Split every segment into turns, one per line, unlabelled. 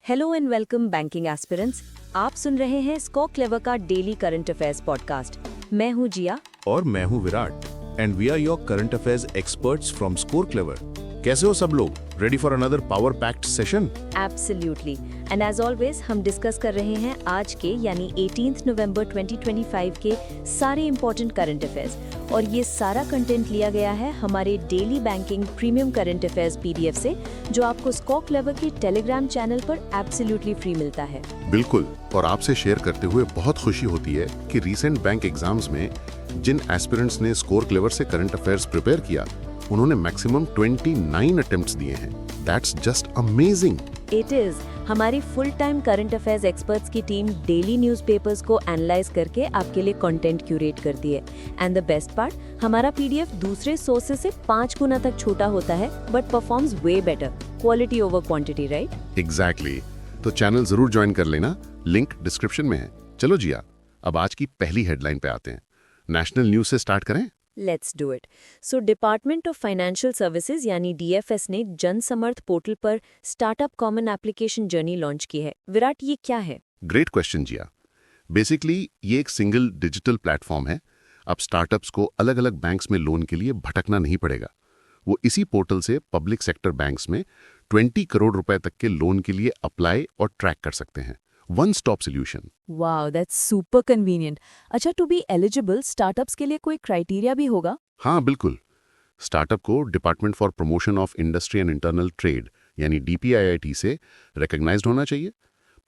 Hello and welcome banking aspirants. आप सुन रहे हैं स्कोर क्लेवर का डेली करंट अफेयर्स पॉडकास्ट। मैं हूं जिया
और मैं हूं Virat and we are your current affairs experts from Score Clever. कैसे हो सब लोग? Ready for another power packed session?
Absolutely. And as always हम डिस्कस कर रहे हैं आज के यानी 18 नवंबर 2025 के सारे इंपॉर्टेंट करंट अफेयर्स, और ये सारा कंटेंट लिया गया है हमारे daily banking premium current affairs PDF से, जो आपको स्कोर क्लेवर के टेलीग्राम चैनल पर एब्सोल्युटली फ्री मिलता है।
बिल्कुल, और आपसे शेयर करते हुए बहुत खुशी होती है कि रीसेंट बैंक एग्जाम्स में जिन एस्पिरेंट्स ने स्कोर क्लेवर से करंट अफेयर्स प्रिपेयर किया, उन्होंने मैक्सिमम 29 अटेम्प्ट्स दिए हैं। That's just amazing.
It is. हमारी full time current affairs experts की टीम डेली न्यूज़पेपर्स को एनालाइज करके आपके लिए कंटेंट क्यूरेट करती है। एंड द बेस्ट पार्ट, हमारा पीडीएफ दूसरे सोर्सेज से 5 गुना तक छोटा होता है but performs way better. Quality over quantity, right?
Exactly. तो चैनल जरूर ज्वाइन कर लेना, लिंक डिस्क्रिप्शन में है। चलो जिया, अब आज की पहली हेडलाइन पे आते हैं। नेशनल न्यूज से स्टार्ट करें?
Let's do it. So department of financial services यानी डीएफएस ने जन समर्थ पोर्टल पर startup common application journey launch की है। विराट, ये क्या है?
ग्रेट क्वेश्चन जिया। बेसिकली ये एक सिंगल डिजिटल प्लेटफॉर्म है। अब स्टार्टअप्स को अलग अलग बैंक्स में लोन के लिए भटकना नहीं पड़ेगा। वो इसी पोर्टल से पब्लिक सेक्टर बैंक्स में 20 करोड़ रुपए तक के लोन के लिए अप्लाई और ट्रैक कर सकते हैं। One stop solution.
Wow, that's super convenient. अच्छा, टू बी एलिजिबल स्टार्टअप्स के लिए कोई क्राइटेरिया भी होगा?
हाँ बिल्कुल। स्टार्टअप को department for promotion of industry and internal trade यानी DPIIT से रिकॉग्नाइज्ड होना चाहिए,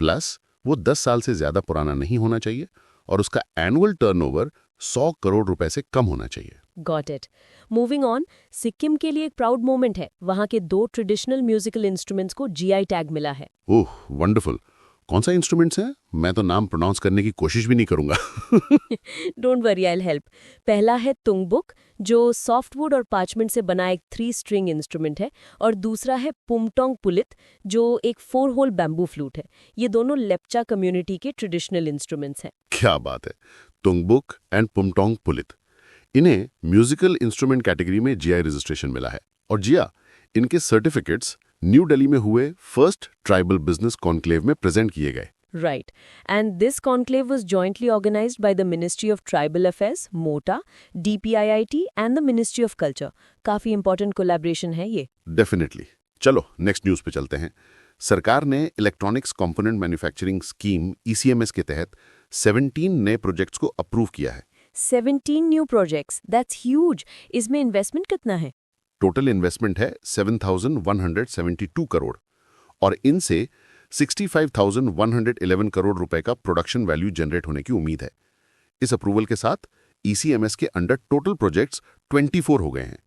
प्लस वो 10 साल से ज्यादा पुराना नहीं होना चाहिए और उसका एनुअल टर्नओवर 100 करोड़ रुपए से कम होना चाहिए।
Got it. Moving on, Sikkim के लिए एक प्राउड मोमेंट है। वहाँ के 2 ट्रेडिशनल म्यूजिकल इंस्ट्रूमेंट्स को GI टैग मिला है।
ओह वंडरफुल। कौन सा इंस्ट्रूमेंट्स है? मैं तो नाम प्रोनाउंस करने की कोशिश भी नहीं करूंगा।
Don't worry, I will help. पहला है तुंगबुक, जो सॉफ्टवुड और पार्चमेंट से बना एक 3 स्ट्रिंग इंस्ट्रूमेंट है, और दूसरा है पुमटोंग पुलित, जो एक 4 होल बैम्बू फ्लूट है। ये दोनों लेप्चा कम्युनिटी के ट्रेडिशनल इंस्ट्रूमेंट्स हैं।
क्या बात है! तुंगबुक एंड पुमटोंग पुलित, इन्हें म्यूजिकल इंस्ट्रूमेंट कैटेगरी में GI रजिस्ट्रेशन मिला है। और जिया, इनके सर्टिफिकेट्स न्यू दिल्ली में हुए फर्स्ट ट्राइबल बिजनेस कॉन्क्लेव में प्रेजेंट किए गए।
Right. And this conclave was jointly organized by the Ministry of Tribal Affairs, MOTA, DPIIT and the Ministry of Culture. काफी important collaboration है ये।
डेफिनेटली। चलो नेक्स्ट न्यूज पे चलते हैं। सरकार ने electronics component manufacturing scheme ECMS के तहत 17 नए प्रोजेक्ट्स को अप्रूव किया है।
17 new projects. That's huge. इसमें इन्वेस्टमेंट कितना है?
टोटल इन्वेस्टमेंट है 7,172 करोड़ और इनसे 65,111 करोड़ रुपए का प्रोडक्शन वैल्यू जनरेट होने की उम्मीद है। इस अप्रूवल के साथ ECMS के अंडर टोटल प्रोजेक्ट्स 24 हो गए हैं,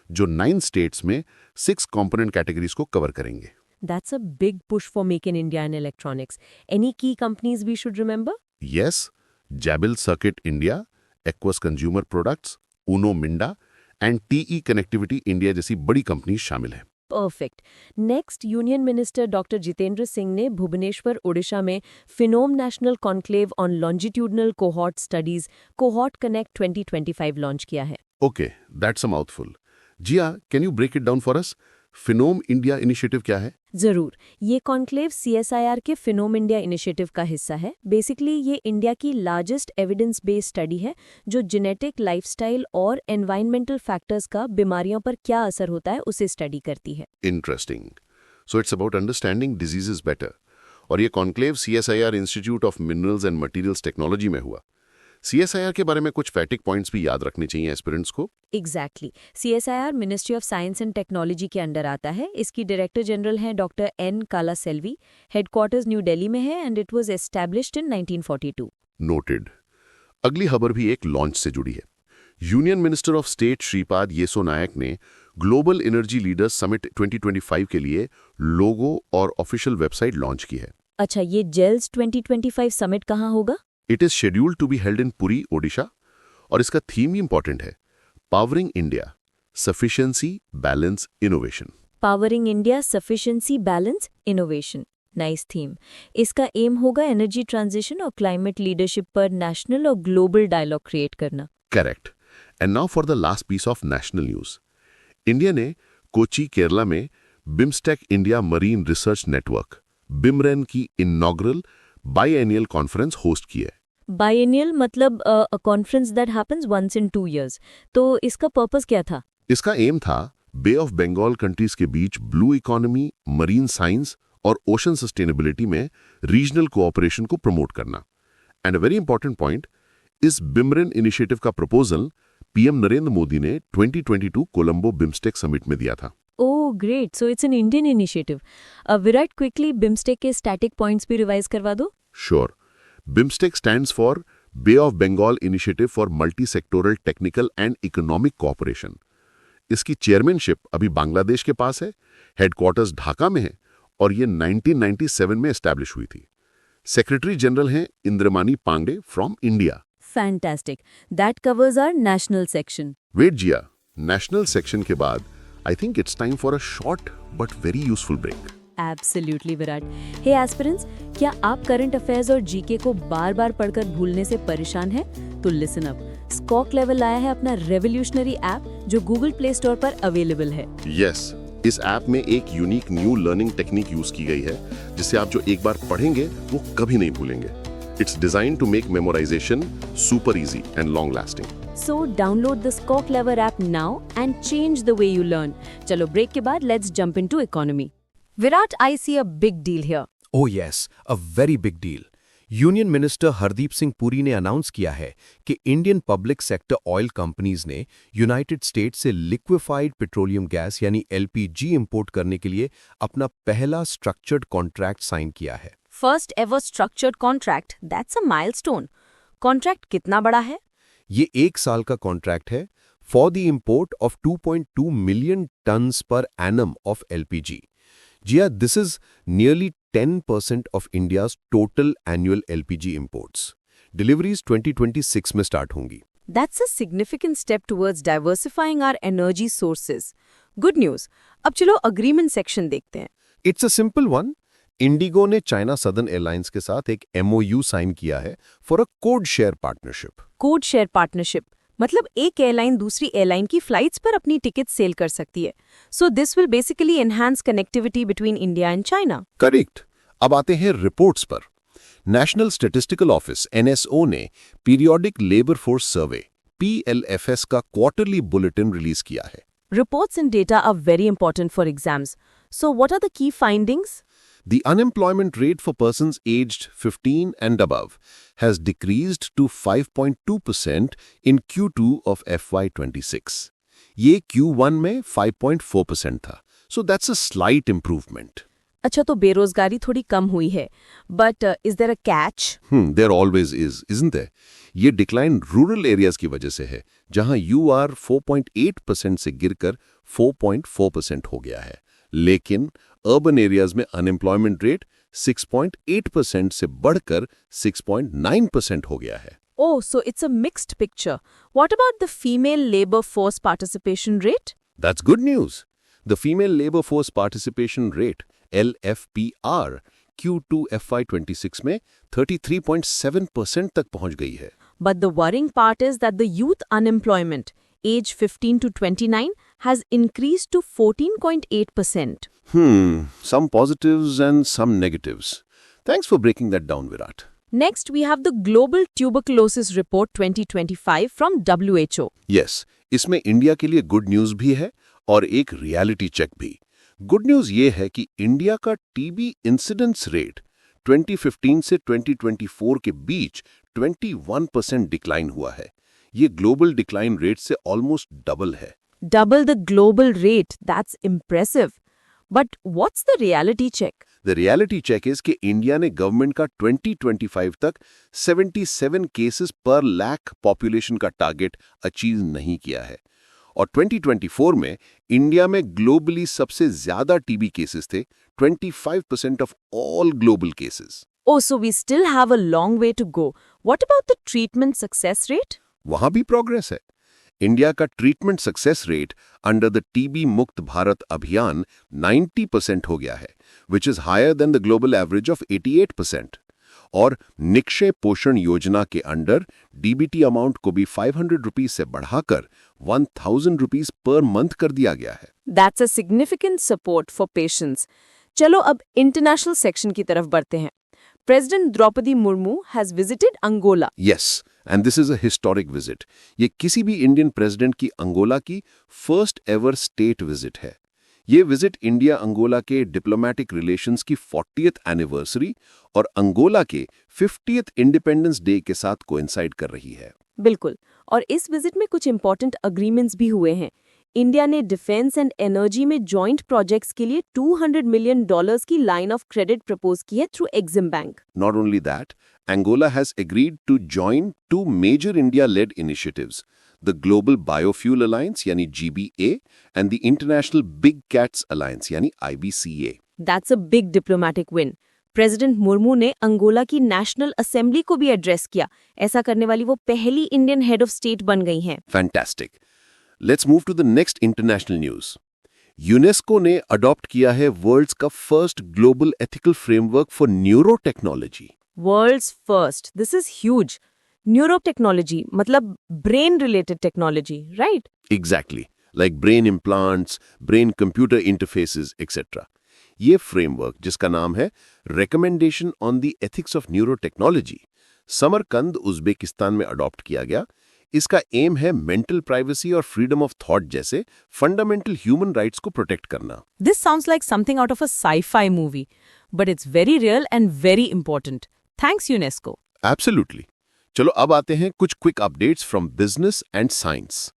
जो 9 स्टेट्स में 6 कंपोनेंट कैटेगरीज को कवर करेंगे।
That's a big push for Make in India in electronics. Any key companies we should remember?
Yes, Jabil Circuit India, Equus Consumer Products, Uno Minda and TE connectivity India जैसी बड़ी company शामिल है।
Perfect. Next, union minister doctor Jitendra Singh ने भुवनेश्वर, ओडिशा में Phenome national conclave on longitudinal cohort studies cohort connect 2025 launch किया है।
Okay, that's a mouthful. Jiya, can you break it down for us? Phenome India initiative क्या है?
जरूर। ये कॉन्क्लेव CSIR के फिनोम India initiative का हिस्सा है। बेसिकली ये इंडिया की लार्जेस्ट एविडेंस बेस्ड स्टडी है, जो जेनेटिक, लाइफस्टाइल और एनवायरमेंटल फैक्टर्स का बीमारियों पर क्या असर होता है उसे स्टडी करती है।
Interesting. So it's about understanding diseases better. और ये conclave CSIR institute of minerals and materials technology में हुआ। CSIR के बारे में कुछ फैक्टिक पॉइंट्स भी याद रखने चाहिए एस्पिरेंट्स को।
Exactly. CSIR ministry of science and technology के अंडर आता है। इसकी डायरेक्टर जनरल हैं doctor N Kalaiselvi. Headquarters New Delhi में है and it was established in 1942।
Noted. अगली खबर भी एक लॉन्च से जुड़ी है। Union minister of state Shripad Yesso Naik ने ग्लोबल एनर्जी लीडर्स समिट 2025 के लिए लोगो और ऑफिशियल वेबसाइट लॉन्च की है।
अच्छा, ये जेल्स 2025 समिट कहाँ होगा?
It is scheduled to be held in Puri, Odisha, और इसका थीम ही इंपॉर्टेंट है, powering India, sufficiency, balance, innovation.
Powering India, sufficiency, balance, innovation. Nice theme. इसका एम होगा एनर्जी ट्रांजिशन और क्लाइमेट लीडरशिप पर नेशनल और ग्लोबल डायलॉग क्रिएट करना।
Correct. And now for the last piece of national news. India ने कोची, केरला में BIMSTEC India marine research network BIMReN की inaugural बायएनियल conference host की है।
बायेनियल मतलब a conference that happens once in 2 years. तो इसका purpose क्या था?
इसका एम था बे ऑफ बंगाल कंट्रीज के बीच ब्लू इकोनॉमी, मरीन साइंस और ओशन सस्टेनेबिलिटी में रीजनल कोऑपरेशन को प्रमोट करना। And a very important point, इस बिमरेन इनिशिएटिव का प्रपोजल पीएम नरेंद्र मोदी ने 2022 कोलंबो बिम्स्टेक समिट में दिया था।
Oh great, so it's an Indian initiative. Virat, quickly BIMSTEC के स्टैटिक पॉइंट्स भी रिवाइज करवा दो।
Sure. BIMSTEC stands for Bay of Bengal initiative for multi sectoral technical and economic cooperation. इसकी चेयरमैनशिप अभी बांग्लादेश के पास है, हेडक्वार्टर्स ढाका में है और ये 1997 में एस्टैब्लिश हुई थी। सेक्रेटरी जनरल हैं Indramani Pandey from India.
Fantastic, that covers our national section.
Wait Jiya, national section के बाद I think it's time for a short but very useful break.
Absolutely Virat. Hey aspirants, क्या आप करंट अफेयर्स और जीके को बार बार पढ़कर भूलने से परेशान हैं? तो लिसन अप, स्कॉक लेवल आया है अपना रेवोल्यूशनरी ऐप जो गूगल प्ले स्टोर पर अवेलेबल है।
यस, इस ऐप में एक unique new learning technique use की गई है जिससे आप जो एक बार पढ़ेंगे वो कभी नहीं भूलेंगे। It's designed to make memorisation super easy and long lasting.
So download the Skok Lever app now and change the way you learn. चलो ब्रेक के बाद let's jump into economy. Virat, I see a big deal here.
Oh yes, a very big deal. Union minister Hardeep Singh Puri ने announce किया है कि Indian public sector oil companies ने United states से liquefied petroleum gas यानी LPG import करने के लिए अपना पहला स्ट्रक्चर्ड कॉन्ट्रैक्ट साइन किया है।
First ever structured contract. That's a milestone. Contract कितना बड़ा है?
ये 1 साल का कॉन्ट्रैक्ट है for the import of 2.2 million tonnes per annum of LPG. Jiya, this is nearly 10% of India's total annual LPG imports. Deliveries 2026 में स्टार्ट होंगी।
That's a significant step towards diversifying our energy sources. Good news. अब चलो agreement section देखते हैं।
It's a simple one. Indigo ने China southern airlines के साथ एक एमओयू साइन किया है for a code share partnership.
Code share partnership मतलब एक एयरलाइन दूसरी एयरलाइन की फ्लाइट्स पर अपनी टिकट सेल कर सकती है। So this will basically enhance connectivity between India and China.
Correct. अब आते हैं रिपोर्ट्स पर। नेशनल स्टैटिस्टिकल ऑफिस एनएसओ ने periodic labour force survey PLFS का क्वार्टरली बुलेटिन रिलीज किया है।
Reports and data are very important for exams. So what are the key findings?
The unemployment rate for persons aged 15 and above has decreased to 5.2% in Q2 of FY26. ये Q1 में 5.4% था. So that's a slight improvement.
अच्छा, तो बेरोजगारी थोड़ी कम हुई है, but is there a catch?
There always is, isn't there? ये डिक्लाइन रूरल एरियाज की वजह से है, जहां यूआर 4.8% से गिरकर 4.4% हो गया है। लेकिन अर्बन एरियाज में अनएम्प्लॉयमेंट रेट 6.8% से बढ़कर 6.9% हो गया है।
Oh, so it's a mixed picture. What about the female labor force participation rate?
That's good news. The female labor force participation rate, LFPR, Q2 FY26 में 33.7% तक पहुंच गई है।
But the worrying part is that the youth unemployment, age 15 to 29, has increased to 14.8%.
Some positives and some negatives. Thanks for breaking that down, Virat.
Next, we have the Global Tuberculosis Report 2025 from WHO.
Yes, इसमें India के लिए good news भी है और एक reality check भी। Good news ये है कि इंडिया का टीबी इंसिडेंस रेट 2015 से 2024 के बीच 21% डिक्लाइन हुआ है। ये ग्लोबल डिक्लाइन रेट से ऑलमोस्ट डबल है।
Double the global rate. That's impressive. But what's the reality check?
The reality check is कि इंडिया ने गवर्नमेंट का 2025 तक 77 केसेस पर लाख पॉपुलेशन का टारगेट अचीव नहीं किया है और 2024 में इंडिया में ग्लोबली सबसे ज्यादा टीबी केसेस थे, 25% of all global cases.
Oh, so we still have a long way to go. What about the treatment success rate?
वहां भी प्रोग्रेस है। इंडिया का treatment success rate under the TB Mukt Bharat Abhiyan 90% हो गया है, which is higher than the global average of 88%। और निक्षय पोषण योजना के अंडर डीबीटी अमाउंट को भी 500 रुपीज से बढ़ाकर 1000 रुपीज पर मंथ कर दिया गया है।
That's a significant support for patients.
चलो अब इंटरनेशनल सेक्शन की तरफ बढ़ते हैं। President Droupadi Murmu has visited Angola.
Yes, and this is a historic visit. ये किसी भी इंडियन प्रेसिडेंट की अंगोला की फर्स्ट एवर स्टेट विजिट है। ये विजिट इंडिया अंगोला के डिप्लोमेटिक रिलेशंस की 40th एनिवर्सरी और अंगोला के 50th इंडिपेंडेंस डे के साथ कोइंसाइड कर रही है।
बिल्कुल, और इस विजिट में कुछ इंपॉर्टेंट अग्रीमेंट्स भी हुए हैं। इंडिया ने डिफेंस एंड एनर्जी में जॉइंट प्रोजेक्ट्स के लिए $200 मिलियन की लाइन ऑफ क्रेडिट प्रपोज की है through Exim bank.
Not only that, Angola has agreed to join two major India-led initiatives, the Global Biofuel Alliance यानी GBA and the International Big Cats Alliance यानी IBCA।
That's a big diplomatic win. President Murmu ने Angola की national assembly को भी address किया। ऐसा करने वाली वो पहली इंडियन हेड ऑफ स्टेट बन गई हैं।
Fantastic. Let's move to the next international news. UNESCO ने अडॉप्ट किया है वर्ल्ड्स का first global ethical framework for neurotechnology.
World's first, this is huge. Neuro technology मतलब brain related technology, right?
Exactly, like brain implants, brain computer interfaces, etc. ये framework जिसका नाम है recommendation on the ethics of neurotechnology, Samarkand Uzbekistan में adopt किया गया। इसका M है मेंटल प्राइवेसी और फ्रीडम ऑफ थॉट जैसे फंडामेंटल ह्यूमन राइट्स को प्रोटेक्ट करना।
This sounds like something out of a sci-fi movie, but it's very real and very important. Thanks, UNESCO.
Absolutely. चलो अब आते हैं कुछ quick updates from business and science.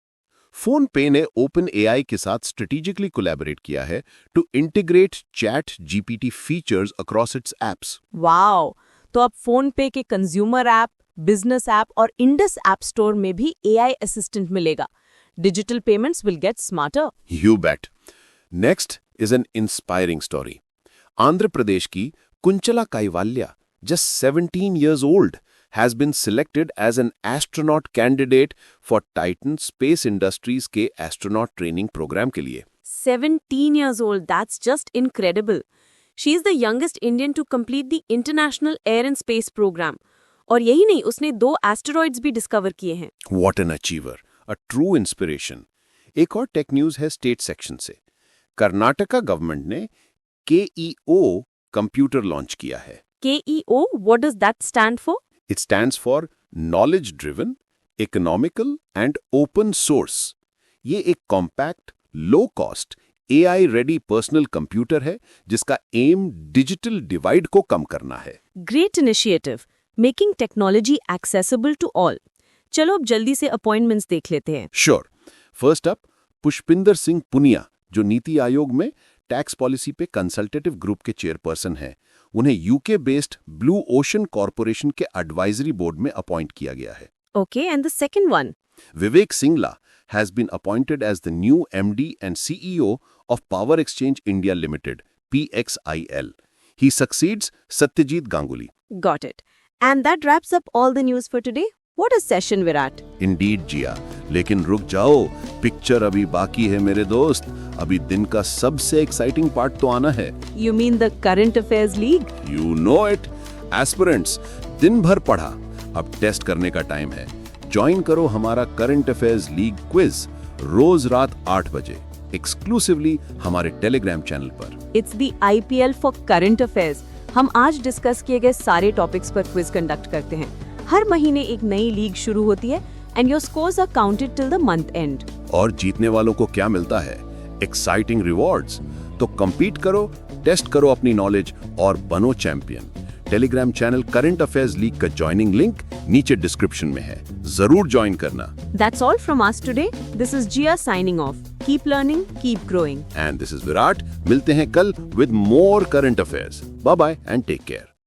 Phone पे ने ओपन एआई के साथ स्ट्रेटेजिकली कोलैबोरेट किया है to integrate ChatGPT features across its apps.
Wow! तो अब फोन पे के कंज्यूमर ऐप, बिजनेस ऐप और इंडस ऐप स्टोर में भी एआई असिस्टेंट मिलेगा। Digital payments will get smarter.
You bet. Next is an inspiring story. Andhra Pradesh की Kunchala काइवाल्या, just 17 years old, has been selected as an astronaut candidate for Titan Space Industries के astronaut training program के लिए।
17 years old, that's just incredible. She is the youngest Indian to complete the International Air and Space Program. और यही नहीं, उसने 2 asteroids भी discover किए हैं।
What an achiever, a true inspiration. एक और टेक न्यूज है स्टेट सेक्शन से। कर्नाटका गवर्नमेंट ने KEO कंप्यूटर लॉन्च किया है।
KEO, what does that stand for?
It stands for Knowledge Driven, Economical and Open Source. ये एक compact, low cost, AI ready personal computer है जिसका एम डिजिटल डिवाइड को कम करना है।
Great initiative, making technology accessible to all. चलो अब जल्दी से अपॉइंटमेंट्स देख लेते हैं।
Sure. First up, Pushpinder Singh Punia, जो नीति आयोग में टैक्स पॉलिसी पे कंसल्टेटिव ग्रुप के चेयरपर्सन हैं। उन्हें UK based blue ocean corporation के एडवाइजरी बोर्ड में अपॉइंट किया गया है।
Okay, and the second one?
Vivek Singla has been appointed as the new MD and CEO of Power Exchange India Limited, PXIL. He succeeds Satyajit Ganguly.
Got it. And that wraps up all the news for today. What a session, Virat.
Indeed, जिया। लेकिन रुक जाओ, picture अभी बाकी है मेरे दोस्त। अभी दिन का सबसे एक्साइटिंग पार्ट तो आना है।
You mean the Current Affairs League?
You know it. Aspirants, दिन भर पढ़ा, अब टेस्ट करने का टाइम है। ज्वाइन करो हमारा करंट अफेयर्स लीग क्विज रोज रात 8 बजे एक्सक्लूसिवली हमारे टेलीग्राम चैनल पर।
It's the IPL for Current Affairs. हम आज डिस्कस किए गए सारे टॉपिक्स पर क्विज कंडक्ट करते हैं। हर महीने एक नई लीग शुरू होती है and your scores are counted till the month end.
और जीतने वालों को क्या मिलता है? Exciting rewards. तो कम्पीट करो, टेस्ट करो अपनी नॉलेज और बनो champion. Telegram channel current affairs league का ज्वाइनिंग लिंक नीचे डिस्क्रिप्शन में है, जरूर ज्वाइन करना।
That's all from us today. This is Jia signing off. Keep learning, keep growing.
And this is Virat. मिलते हैं कल with more current affairs. Bye bye and take care.